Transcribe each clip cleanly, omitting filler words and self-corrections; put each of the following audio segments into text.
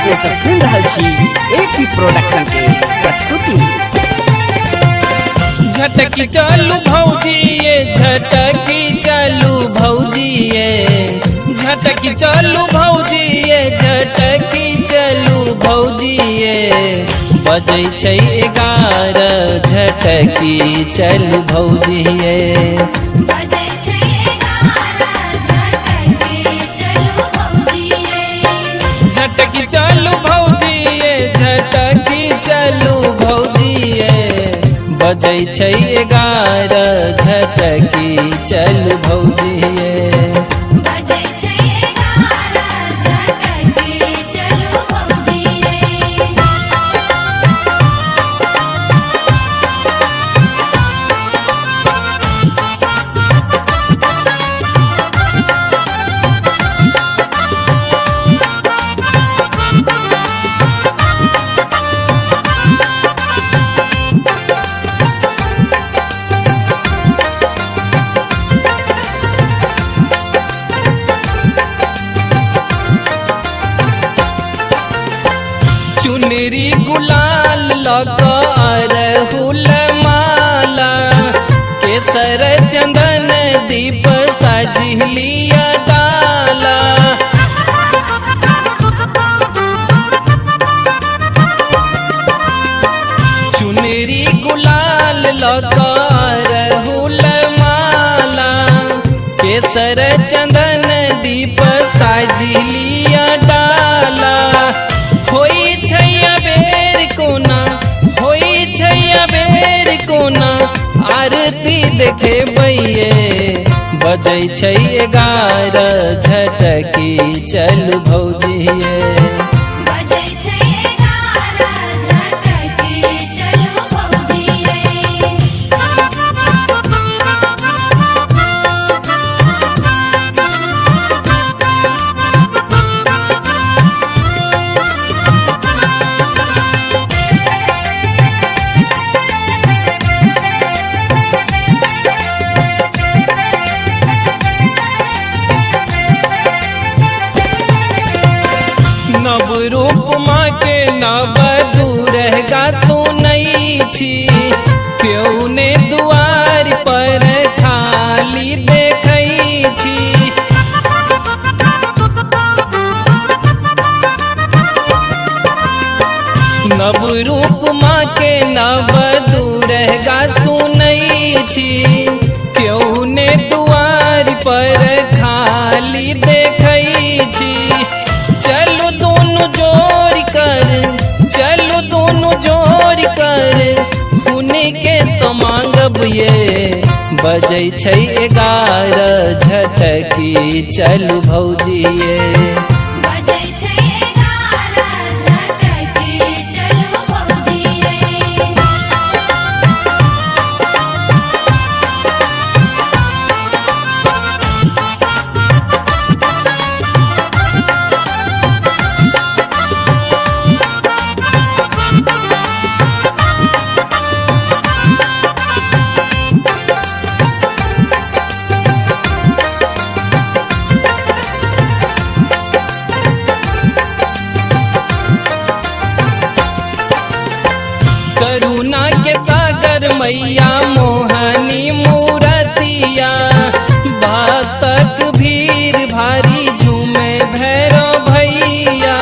के सब सुन रहल छी एपी प्रोडक्शन के प्रस्तुति। झटकी चालू भौजी ये झटकी चालू भौजी ये झटकी चालू भौजी ये झटकी चालू भौजी ये बजै छै 11 झटकी चालू भौजी ये झटकी चालू भौजी ये झटकी चालू भौजी ये बजै छै 11 झटकी चालू भौजी ये चुनरी गुलाल लगा अरहुल माला केसर चंदन दीप सजलिया डाला चुनरी गुलाल लगा अरहुल माला केसर चंदन दीप सजलिया डाला होई छैया बेर कोना आरती देखे बैये बजै छै 11 झटकी चलू भौजी ये नव रूप माँ के नव दूरगा सुनई छी क्यों ने दुआर पर खाली देखई छी नव रूप माँ के नव दूरगा सुनई छी क्यों ने दुआर पर खाली देखई छी चलो दोनों जोड़ कर उनके समांगब ये बजै छै 11 झटकी चलू भौजी ये करुणा के सागर मैया मोहनी मूरतिया भक्तक भीड़ भारी झूमे भैरव भैया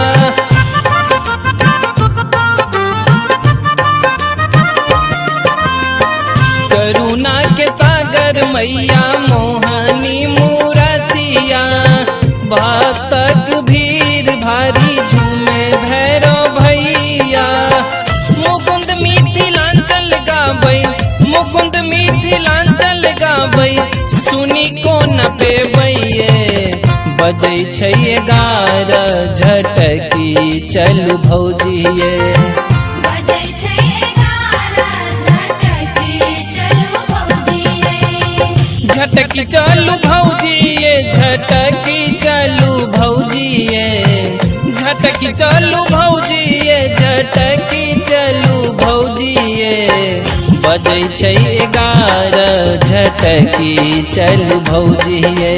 करुणा के सागर मैया मोहनी मूरतिया भक्तक भीड़ भारी झूमे भैरव भैया मुकुंद मिथिलांचल गाबै सुनी को न पेबैये बजै छै 11 झटकी चलू भौजी ये झटकी चालू भौजी ये झटकी चालू भौजी ये झटकी चालू भौजी ये झटकी चालू भौजी ये बजै छै 11 झटकी चलू भौजी ये।